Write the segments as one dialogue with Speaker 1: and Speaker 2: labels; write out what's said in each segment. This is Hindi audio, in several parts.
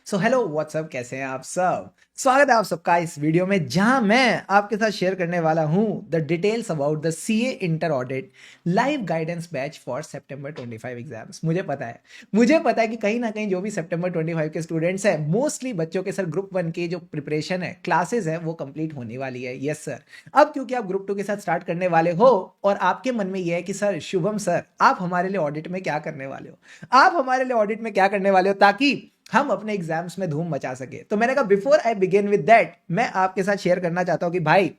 Speaker 1: सो हेलो व्हाट्सअप, कैसे हैं आप सब। स्वागत है आप सबका इस वीडियो में जहां मैं आपके साथ शेयर करने वाला हूं the details about the CA inter audit live guidance batch for September 25 exams. मुझे पता है कि कहीं ना कहीं जो भी सितंबर 25 के स्टूडेंट्स हैं, मोस्टली बच्चों के सर ग्रुप 1 की जो प्रिपरेशन है, क्लासेस है, वो कंप्लीट होने वाली है। Yes sir. अब क्योंकि आप ग्रुप 2 के साथ स्टार्ट करने वाले हो और आपके मन में ये है कि सर शुभम सर, आप हमारे लिए ऑडिट में क्या करने वाले हो, आप हमारे लिए ऑडिट में क्या करने वाले हो ताकि हम अपने एग्जाम्स में धूम मचा सके। तो मैंने कहा before I begin with that, मैं आपके साथ शेयर करना चाहता हूं कि भाई,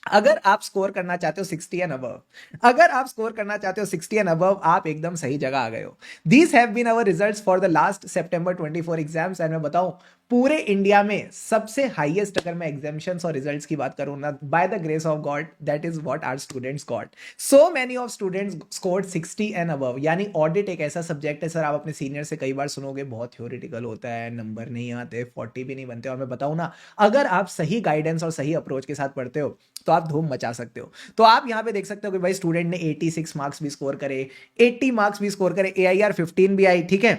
Speaker 1: अगर आप स्कोर करना चाहते हो 60 एंड अबव, अगर आप स्कोर करना चाहते हो 60 एंड अबव, आप एकदम सही जगह आ गए हो। These have been our results for the last सितंबर 24 एग्जाम्स एंड मैं बताऊं, पूरे इंडिया में सबसे हाईएस्ट अगर मैं एग्जामिशंस और रिजल्ट्स की बात करूं ना, by the grace of God, that is what our students got. So many of students scored 60 and above. यानी ऑडिट एक ऐसा सब्जेक्ट है सर, आप अपने सीनियर से कई बार सुनोगे बहुत थ्योरेटिकल होता है, नंबर नहीं आते, 40 भी नहीं बनते। और मैं बताऊं ना, अगर आप सही गाइडेंस और सही अप्रोच के साथ पढ़ते हो तो आप धूम मचा सकते हो। तो आप यहां पे देख सकते हो कि भाई स्टूडेंट ने 86 मार्क्स भी स्कोर करे, 80 मार्क्स भी स्कोर करे, AIR 15 भी आई, ठीक है।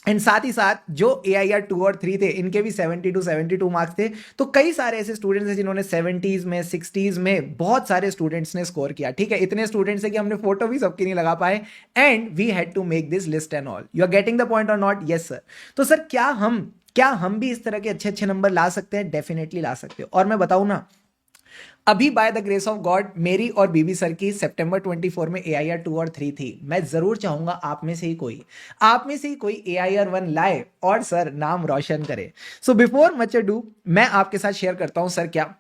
Speaker 1: एंड साथ ही साथ जो AIR 2 और 3 थे, इनके भी 72 मार्क्स थे। तो कई सारे ऐसे स्टूडेंट्स हैं जिन्होंने 70s में, 60s में, बहुत सारे स्टूडेंट्स ने स्कोर किया, ठीक है। इतने स्टूडेंट्स हैं कि हमने फोटो भी सबकी नहीं लगा पाए, and we had to make this list and all. You are getting the point or not? Yes sir. तो सर क्या हम भी इस तरह के अच्छे अच्छे नंबर ला सकते हैं? डेफिनेटली ला सकते हो। और मैं बताऊं ना, अभी bye the grace of God मेरी और बीबी सर की सितंबर 24 में AIR 2 और 3 थी। मैं जरूर चाहूंगा आप में से ही कोई AIR 1 लाए और सर नाम रोशन करे। सो बिफोर मच अडू, मैं आपके साथ शेयर करता हूं सर क्या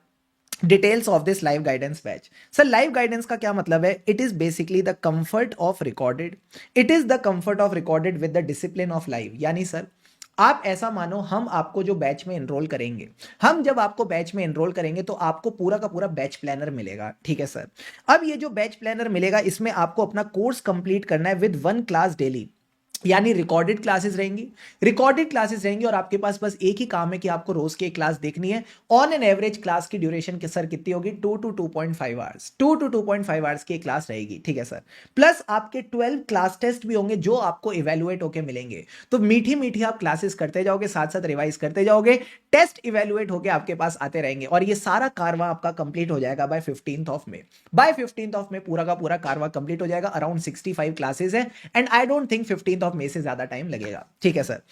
Speaker 1: details of this live guidance batch. Sir live guidance का क्या मतलब है? It is basically the comfort of recorded, it is the comfort of recorded with the discipline of live. यानी सर, आप ऐसा मानो, हम आपको जो बैच में एनरोल करेंगे, हम जब आपको बैच में एनरोल करेंगे तो आपको पूरा का पूरा बैच प्लानर मिलेगा, ठीक है सर। अब ये जो बैच प्लानर मिलेगा, इसमें आपको अपना कोर्स कंप्लीट करना है विद 1 क्लास डेली। यानी रिकॉर्डेड क्लासेस रहेंगी और आपके पास बस एक ही काम है कि आपको रोज की एक क्लास देखनी है। ऑन एन एवरेज क्लास की ड्यूरेशन के सर कितनी होगी? 2 to 2.5 आवर्स, 2 to 2.5 आवर्स की क्लास रहेगी, ठीक है सर। प्लस आपके 12 क्लास टेस्ट भी होंगे जो आपको इवेलुएट होके मिलेंगे। तो मीठी मीठी आप क्लासेस करते जाओगे, साथ साथ रिवाइज करते जाओगे, टेस्ट इवेलुएट होके आपके पास आते रहेंगे, और ये सारा कारवा आपका कंप्लीट हो जाएगा by 15th of May. By 15th of May पूरा का पूरा कारवा कंप्लीट हो जाएगा। अराउंड 65 क्लासेस है, and I don't think 15th of May से ज्यादा टाइम लगेगा, ठीक है सर।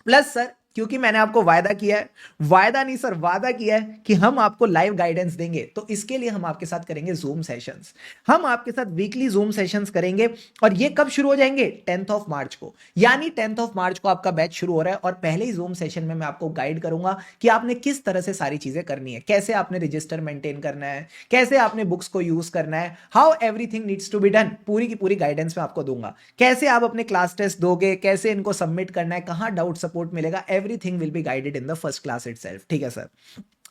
Speaker 1: प्लस सर, क्योंकि मैंने आपको वायदा किया है, वायदा नहीं सर, वादा किया है कि हम आपको लाइव गाइडेंस देंगे, तो इसके लिए हम आपके साथ करेंगे जूम सेशंस। हम आपके साथ वीकली जूम सेशंस करेंगे, और ये कब शुरू हो जाएंगे? 10th ऑफ मार्च को। यानी 10th ऑफ मार्च को आपका बैच शुरू हो रहा है, और पहले ही जूम सेशन में मैं आपको गाइड करूंगा कि आपने किस तरह से सारी चीजें करनी है, कैसे आपने रजिस्टर मेंटेन करना है, कैसे आपने बुक्स को यूज करना है, how everything needs to be done, पूरी की पूरी गाइडेंस मैं आपको दूंगा। कैसे आप अपने क्लास टेस्ट दोगे, कैसे इनको सबमिट करना है, कहां डाउट सपोर्ट मिलेगा, everything will be guided in the first class itself, ठीक है सर।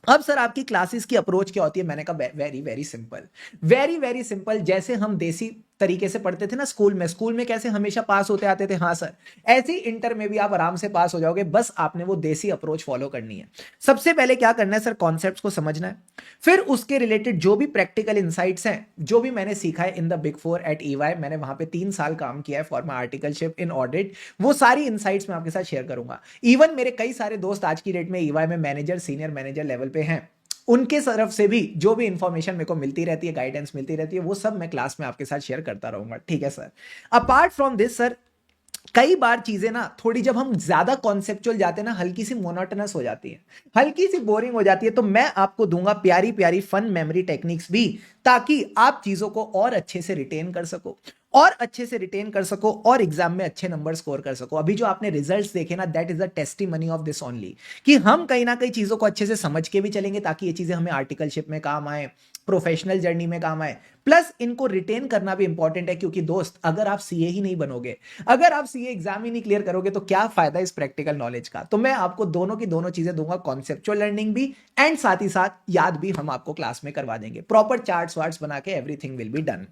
Speaker 1: अब सर आपकी क्लासेस की अप्रोच क्या होती है? मैंने कहा very very simple, very very simple. जैसे हम देसी तरीके से पढ़ते थे ना स्कूल में कैसे हमेशा पास होते आते थे, हाँ सर, ऐसे ही इंटर में भी आप आराम से पास हो जाओगे। बस आपने वो देसी अप्रोच फॉलो करनी है। सबसे पहले क्या करना है सर? कॉन्सेप्ट्स को समझना है। फिर उसके रिलेटेड जो भी प्रैक्टिकल इंसाइट्स हैं, जो भी मैंने सीखा है in the big four at EY, मैंने वहां पे 3 साल काम किया है for my articleship in audit, वो सारी इंसाइट्स मैं आपके साथ शेयर करूंगा। इवन मेरे कई सारे दोस्त आज की डेट में EY में मैनेजर, सीनियर मैनेजर लेवल पे हैं, उनके तरफ से भी जो भी इंफॉर्मेशन मेरे को मिलती रहती है, गाइडेंस मिलती रहती है, वो सब मैं क्लास में आपके साथ शेयर करता रहूंगा, ठीक है sir. Apart from this sir, कई बार चीजें ना थोड़ी, जब हम ज्यादा कॉन्सेप्चुअल जाते हैं ना, हल्की सी मोनोटोनस हो जाती है, हल्की सी बोरिंग हो जाती है। तो मैं आपको दूंगा प्यारी प्यारी फन मेमोरी टेक्निक्स भी, ताकि आप चीजों को और अच्छे से रिटेन कर सको, और एग्जाम में अच्छे नंबर स्कोर कर सको। अभी जो आपने रिजल्ट्स देखे ना, that is the testimony of this only, कि हम कहीं ना कहीं चीजों को अच्छे से समझ के भी चलेंगे, ताकि ये चीजें हमें आर्टिकलशिप में काम आए, प्रोफेशनल जर्नी में काम आए। प्लस इनको रिटेन करना भी इंपॉर्टेंट है, क्योंकि दोस्त, अगर आप सीए ही नहीं बनोगे, अगर आप सीए एग्जाम ही नहीं क्लियर करोगे, तो क्या फायदा इस प्रैक्टिकल नॉलेज का? तो मैं आपको दोनों की दोनों चीजें दूंगा, कॉन्सेप्चुअल लर्निंग भी, एंड साथ ही साथ याद भी हम आपको क्लास में करवा देंगे। प्रॉपर चार्ट्स वार्ट्स बना के एवरीथिंग विल बी डन,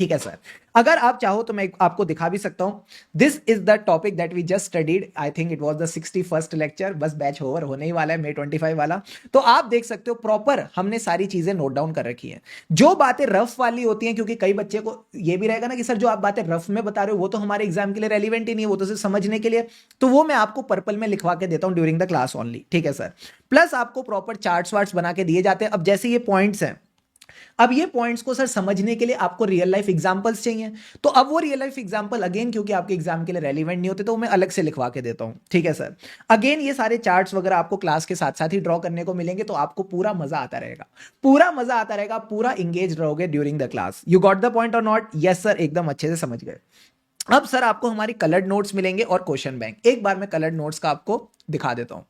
Speaker 1: ठीक है सर। अगर आप चाहो तो मैं आपको दिखा भी सकता हूं। This is the topic that we just studied, I think it was the 61st lecture, बस बैच ओवर होने ही वाला है May 25 वाला। तो आप देख सकते हो प्रॉपर हमने सारी चीजें नोट डाउन कर रखी है। जो बातें रफ वाली होती हैं, क्योंकि कई बच्चे को ये भी रहेगा ना कि सर जो आप बातें रफ में बता रहे हो वो तो हमारे एग्जाम के लिए रेलिवेंट ही नहीं है, वो तो सिर्फ समझने के लिए, तो वो मैं आपको पर्पल में लिखवा के देता हूं ड्यूरिंग द क्लास ओनली। ठीक है सर। प्लस आपको प्रॉपर चार्ट्स वार्ट्स बना के दिए जाते हैं। अब जैसे ये पॉइंट्स हैं, अब ये पॉइंट्स को सर समझने के लिए आपको रियल लाइफ एग्जांपल्स चाहिए, तो अब वो रियल लाइफ एग्जांपल अगेन क्योंकि आपके एग्जाम के लिए रेलिवेंट नहीं होते तो मैं अलग से लिखवा के देता हूं। ठीक है सर। अगेन ये सारे चार्ट्स वगैरह आपको क्लास के साथ साथ ही ड्रॉ करने को मिलेंगे, तो आपको पूरा मजा आता रहेगा, पूरा मजा आता रहेगा, पूरा इंगेज रहोगे during the class. You got the point or not? Yes sir, एकदम अच्छे से समझ गए। अब सर आपको हमारी कलर्ड नोट्स मिलेंगे और क्वेश्चन बैंक। एक बार मैं कलर्ड नोट्स का आपको दिखा देता हूं।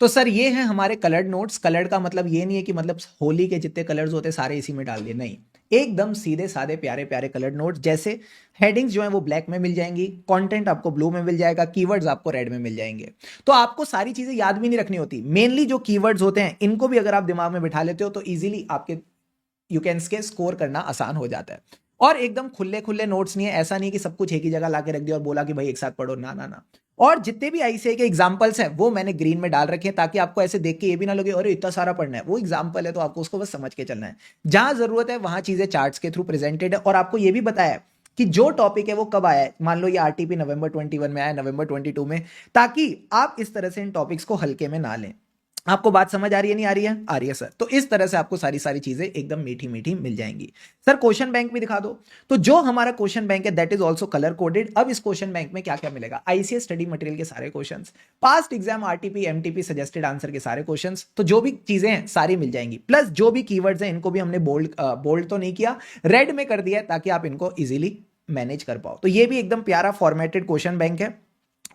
Speaker 1: तो सर ये हैं हमारे कलर्ड नोट्स। कलर्ड का मतलब ये नहीं है कि मतलब होली के जितने कलर्स होते हैं सारे इसी में डाल दिए, नहीं, एकदम सीधे साधे प्यारे प्यारे कलर्ड नोट्स। जैसे हेडिंग्स जो है वो ब्लैक में मिल जाएंगी, कंटेंट आपको ब्लू में मिल जाएगा, कीवर्ड्स आपको रेड में मिल जाएंगे। तो आपको सारी चीजें याद भी नहीं रखनी होती, मेनली जो कीवर्ड्स होते हैं इनको भी अगर आप दिमाग में बिठा लेते हो तो इजीली आपके यू कैन के स्कोर करना आसान हो जाता है। और एकदम खुले खुले नोट्स नहीं है, ऐसा नहीं कि सब कुछ एक ही जगह लाके रख दिया और बोला कि भाई एक साथ पढ़ो, ना ना ना। और जितने भी आईसीआई के एग्जांपल्स हैं वो मैंने ग्रीन में डाल रखे हैं, ताकि आपको ऐसे देख के ये भी ना लगे अरे इतना सारा पढ़ना है, वो एग्जांपल है तो आपको उसको बस समझ के चलना है। जहां जरूरत है वहां चीजें चार्ट्स के थ्रू प्रेजेंटेड है, और आपको ये भी बताया है कि जो टॉपिक है वो कब आया है। मान लो ये आरटीपी नवंबर 21 में आया, नवंबर 22 में, ताकि आप इस तरह से इन टॉपिक्स को हल्के में ना लें। आपको बात समझ आ रही है? नहीं आ रही है? आ रही है सर। तो इस तरह से आपको सारी सारी चीजें एकदम मीठी मीठी मिल जाएंगी। सर क्वेश्चन बैंक भी दिखा दो। तो जो हमारा क्वेश्चन बैंक है that is also colour coded. अब इस क्वेश्चन बैंक में क्या क्या मिलेगा? आईसीएस स्टडी मटेरियल के सारे questions, past exam RTP MTP suggested answer के सारे क्वेश्चंस, तो जो भी चीजें हैं सारी मिल जाएंगी। प्लस जो भी कीवर्ड्स हैं इनको भी हमने बोल्ड तो नहीं किया, रेड में कर दिया ताकि आप इनको इजीली मैनेज कर पाओ। तो ये भी एकदम प्यारा फॉर्मेटेड क्वेश्चन बैंक है।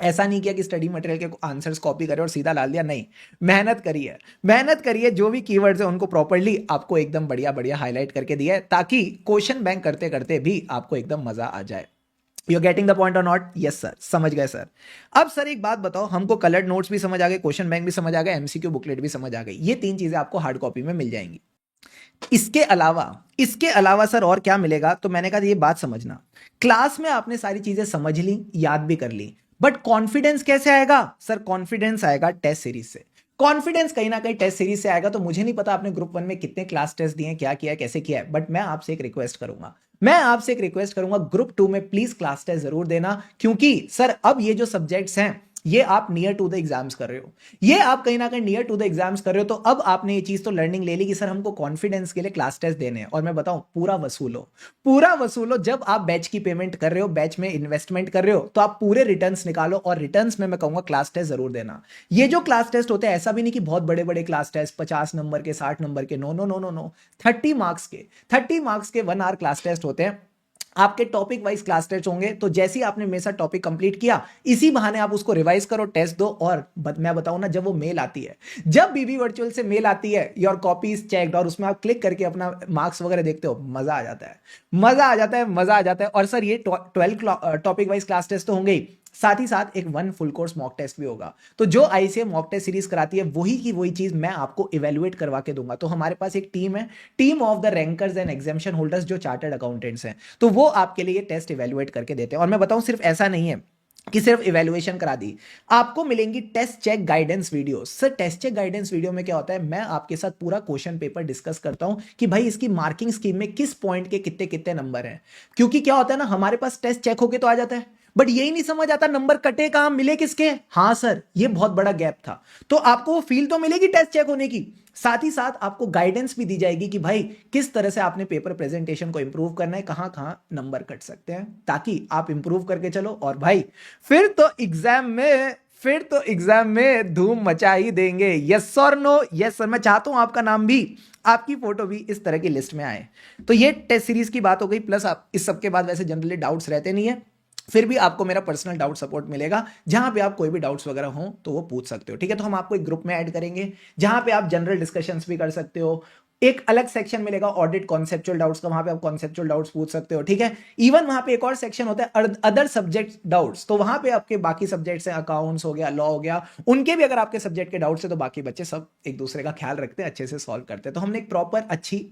Speaker 1: ऐसा नहीं किया कि स्टडी मटेरियल के आंसर्स कॉपी करे और सीधा डाल दिया, नहीं, मेहनत करिए, मेहनत करिए। जो भी कीवर्ड्स है उनको प्रॉपर्ली आपको एकदम बढ़िया बढ़िया हाईलाइट करके दिया है, ताकि क्वेश्चन बैंक करते करते भी आपको एकदम मजा आ जाए। You getting the point or not? Yes sir, समझ गए सर। अब सर एक बात बताओ, हमको कलर्ड नोट्स भी समझ आ गए, क्वेश्चन बैंक भी समझ आ गया, एमसीक्यू बुकलेट भी समझ आ गई, ये तीन चीजें आपको हार्ड कॉपी में मिल जाएंगी। इसके अलावा सर और क्या मिलेगा? तो मैंने कहा ये बात समझना, क्लास में आपने सारी चीजें समझ ली, याद भी कर ली, बट कॉन्फिडेंस कैसे आएगा? सर कॉन्फिडेंस आएगा टेस्ट सीरीज से। कॉन्फिडेंस कहीं ना कहीं टेस्ट सीरीज से आएगा। तो मुझे नहीं पता आपने ग्रुप 1 में कितने क्लास टेस्ट दिए, क्या किया है, कैसे किया है, बट मैं आपसे एक रिक्वेस्ट करूंगा, ग्रुप 2 में प्लीज क्लास टेस्ट जरूर देना। क्योंकि सर अब ये जो सब्जेक्ट्स हैं ये आप नियर टू द एग्जाम्स कर रहे हो, ये आप कहीं ना कहीं नियर टू द एग्जाम्स कर रहे हो, तो अब आपने ये चीज तो लर्निंग ले ली कि सर हमको कॉन्फिडेंस के लिए क्लास टेस्ट देने हैं। और मैं बताऊं, पूरा वसूलो, पूरा वसूलो। जब आप बैच की पेमेंट कर रहे हो, बैच में इन्वेस्टमेंट कर रहे हो, तो आप पूरे रिटर्न्स निकालो, और रिटर्न्स में मैं कहूंगा क्लास टेस्ट जरूर देना। ये जो क्लास टेस्ट होते हैं, ऐसा भी नहीं कि बहुत बड़े बड़े क्लास टेस्ट 50 नंबर के, 60 नंबर के, no no no no no, 30 marks के 1 आवर क्लास टेस्ट होते हैं। आपके टॉपिक वाइज क्लास टेस्ट होंगे, तो जैसे ही आपने मेरे साथ टॉपिक कंप्लीट किया, इसी बहाने आप उसको रिवाइज करो, टेस्ट दो। और मैं बताऊं ना, जब वो मेल आती है, जब बीबी वर्चुअल से मेल आती है, योर कॉपी इज चेक्ड, और उसमें आप क्लिक करके अपना मार्क्स वगैरह देखते हो, मजा आ जाता है, मजा आ जाता है, मजा आ जाता है। और सर ये 12 टॉपिक वाइज क्लास टेस्ट तो होंगे ही, साथ ही साथ एक 1 फुल कोर्स मॉक टेस्ट भी होगा। तो जो आईसीएम मॉक टेस्ट सीरीज कराती है वही की वही चीज मैं आपको इवेल्युएट करवा के दूंगा। तो हमारे पास एक टीम है, team of the rankers and examination holders, जो चार्टर्ड अकाउंटेंट्स हैं, तो वो आपके लिए टेस्ट इवेल्युएट करके देते हैं। और मैं बताऊं, सिर्फ ऐसा नहीं है कि सिर्फ इवैल्यूएशन करा दी, आपको मिलेंगी test check guidance video. Sir test check guidance video में क्या होता है, मैं आपके साथ पूरा क्वेश्चन पेपर डिस्कस करता हूं कि भाई इसकी मार्किंग स्कीम में किस पॉइंट के कितने कितने नंबर हैं। क्योंकि क्या होता है ना, हमारे पास टेस्ट चेक होके तो आ जाता है, बट यही नहीं समझ आता नंबर कटे कहां, मिले किसके। हाँ सर, ये बहुत बड़ा गैप था। तो आपको वो फील तो मिलेगी टेस्ट चेक होने की, साथ ही साथ आपको गाइडेंस भी दी जाएगी कि भाई किस तरह से आपने पेपर प्रेजेंटेशन को इंप्रूव करना है, कहां कहां नंबर कट सकते हैं, ताकि आप इंप्रूव करके चलो। और भाई फिर तो एग्जाम में धूम मचा ही देंगे। यस और नो? Yes sir. मैं चाहता हूं आपका नाम भी, आपकी फोटो भी इस तरह की लिस्ट में आए। तो ये टेस्ट सीरीज की बात हो गई। प्लस आप इस सब के बाद वैसे जनरली डाउट्स रहते नहीं है, फिर भी आपको मेरा पर्सनल डाउट सपोर्ट मिलेगा, जहां पे आप कोई भी डाउट्स वगैरह हो तो वो पूछ सकते हो। ठीक है, तो हम आपको एक ग्रुप में ऐड करेंगे जहां पे आप जनरल डिस्कशंस भी कर सकते हो। एक अलग सेक्शन मिलेगा ऑडिट कॉन्सेप्चुअल डाउट्स का, वहां पे आप कॉन्सेप्चुअल डाउट्स पूछ सकते हो। ठीक है, इवन वहां पे एक और सेक्शन होता है अदर सब्जेक्ट डाउट्स, तो वहां पे आपके बाकी सब्जेक्ट्स हैं, अकाउंट्स हो गया, लॉ हो गया, उनके भी अगर आपके सब्जेक्ट के डाउट्स है तो बाकी बच्चे सब एक दूसरे का ख्याल रखते हैं, अच्छे से सॉल्व करते हैं। तो हमने एक प्रॉपर अच्छी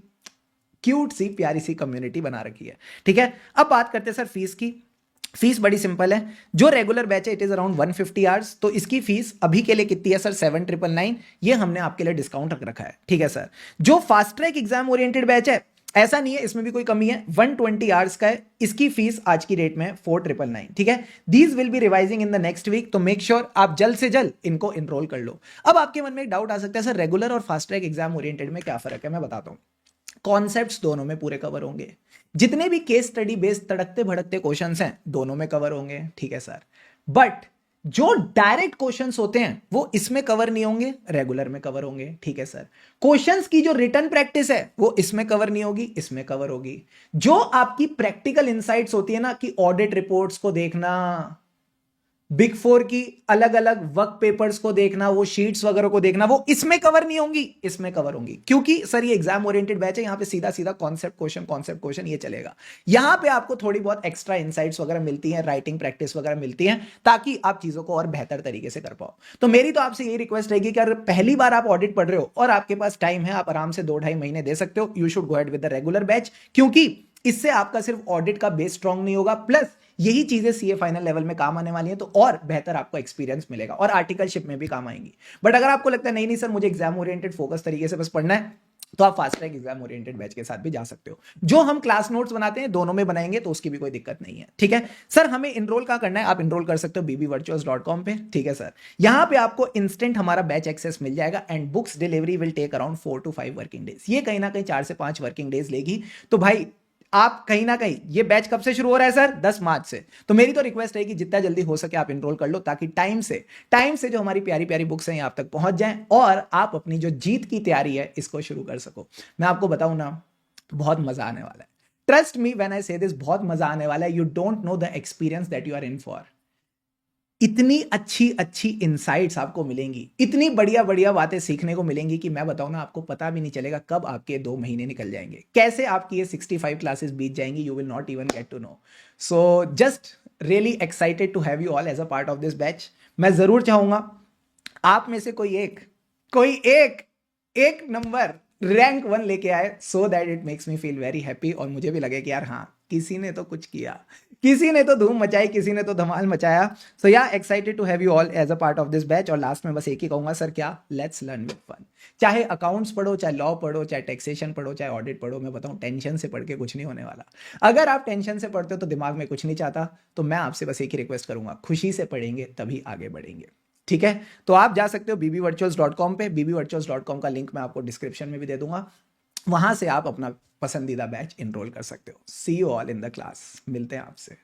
Speaker 1: क्यूट सी प्यारी सी कम्युनिटी बना रखी है। ठीक है, अब बात करते हैं सर फीस की। फीस बड़ी सिंपल है, जो रेगुलर बैच है इट इज अराउंड 150 आवर्स, तो इसकी फीस अभी के लिए कितनी है सर 7999, ये हमने आपके लिए डिस्काउंट रख रखा है। ठीक है सर, जो fast track exam oriented batch है ऐसा नहीं है, इसमें भी कोई कमी है, 120 आवर्स का है, इसकी फीस आज की रेट में 4999। ठीक है, these will be revising in the next week, तो मेक श्योर आप जल्द से जल्द इनको इनरोल कर लो। अब आपके मन में एक डाउट आ सकता है सर रेगुलर और फास्ट ट्रैक एग्जाम ओरिएंटेड में क्या फर्क है, मैं बताता हूं। कॉन्सेप्ट्स दोनों में पूरे कवर होंगे, जितने भी केस स्टडी बेस्ड तड़कते भड़कते क्वेश्चंस हैं दोनों में कवर होंगे। ठीक है सर, बट जो डायरेक्ट क्वेश्चंस होते हैं वो इसमें कवर नहीं होंगे, रेगुलर में कवर होंगे। ठीक है सर, क्वेश्चंस की जो रिटन प्रैक्टिस है वो इसमें कवर नहीं होगी, इसमें कवर होगी। जो आपकी प्रैक्टिकल इंसाइट्स होती है ना कि ऑडिट रिपोर्ट्स को देखना, बिग फोर की अलग अलग वर्क पेपर्स को देखना, वो शीट्स वगैरह को देखना, वो इसमें कवर नहीं होंगी, इसमें कवर होंगी। क्योंकि सर ये एग्जाम ओरिएंटेड बैच है, यहां पे सीधा सीधा कॉन्सेप्ट क्वेश्चन ये चलेगा। यहां पे आपको थोड़ी बहुत एक्स्ट्रा इंसाइट्स वगैरह मिलती हैं, राइटिंग प्रैक्टिस वगैरह मिलती है, ताकि आप चीजों को और बेहतर तरीके से कर पाओ। तो मेरी तो आपसे यही रिक्वेस्ट रहेगी कि अगर पहली बार आप ऑडिट पढ़ रहे हो और आपके पास टाइम है, आप आराम से 2-2.5 महीने दे सकते हो, you should go ahead with the regular batch, क्योंकि इससे आपका सिर्फ ऑडिट का बेस स्ट्रांग नहीं होगा, प्लस यही चीजें सीए फाइनल लेवल में काम आने वाली हैं, तो और बेहतर आपको एक्सपीरियंस मिलेगा और आर्टिकलशिप में भी काम आएंगी। बट अगर आपको लगता है नहीं सर मुझे एग्जाम ओरिएंटेड फोकस तरीके से बस पढ़ना है, तो आप fast track exam oriented batch के साथ भी जा सकते हो। जो हम क्लास नोट्स बनाते हैं दोनों में बनाएंगे, तो उसकी भी कोई दिक्कत नहीं है। ठीक है सर, हमें इनरोल कहां करना है, आप इनरोल कर सकते हो bbvirtuals.com पे। ठीक है सर, यहां पे आपको इंस्टेंट हमारा बैच एक्सेस मिल जाएगा and books delivery will take around 4 to 5 working days, ये कहीं ना कहीं 4 से 5 वर्किंग डेज लेगी। तो भाई आप कहीं ना कहीं, ये बैच कब से शुरू हो रहा है सर 10 मार्च से, तो मेरी तो रिक्वेस्ट है कि जितना जल्दी हो सके आप इनरोल कर लो, ताकि टाइम से जो हमारी प्यारी प्यारी बुक्स हैं आप तक पहुंच जाएं और आप अपनी जो जीत की तैयारी है इसको शुरू कर सको। मैं आपको बताऊं ना, बहुत मजा आने वाला है, ट्रस्ट मी व्हेन आई से दिस, बहुत मजा आने वाला है। You don't know the experience that you are in for. इतनी अच्छी अच्छी इंसाइट्स आपको मिलेंगी, इतनी बढ़िया बढ़िया बातें सीखने को मिलेंगी कि मैं बताऊं ना, आपको पता भी नहीं चलेगा कब आपके 2 महीने निकल जाएंगे, कैसे आपकी ये 65 क्लासेस बीत जाएंगी, you will not even get to know. So just really excited to have you all as a part of this batch. मैं जरूर चाहूंगा आप में से कोई एक नंबर रैंक 1 लेके आए, so that it makes me feel very happy, और मुझे भी लगे कि यार हाँ किसी ने तो कुछ किया, किसी ने तो धूम मचाई, किसी ने तो धमाल मचाया। So yeah excited to have you all as a part of this batch. और लास्ट में बस एक ही कहूंगा सर, क्या, लेट्स लर्न विद फन। चाहे अकाउंट्स पढ़ो, चाहे लॉ पढ़ो, चाहे टैक्सेशन पढ़ो, चाहे ऑडिट पढ़ो, मैं बताऊं टेंशन से पढ़ के कुछ नहीं होने वाला। अगर आप टेंशन से पढ़ते हो तो दिमाग में कुछ नहीं चाहता, तो मैं आपसे बस एक ही रिक्वेस्ट करूंगा, खुशी से पढ़ेंगे तभी आगे बढ़ेंगे। ठीक है, तो आप जा सकते हो bbvirtuals.com पे, bbvirtuals.com का लिंक मैं आपको डिस्क्रिप्शन में भी दे दूंगा, वहां से आप अपना पसंदीदा बैच इनरोल कर सकते हो। See you all in the class, मिलते हैं आपसे।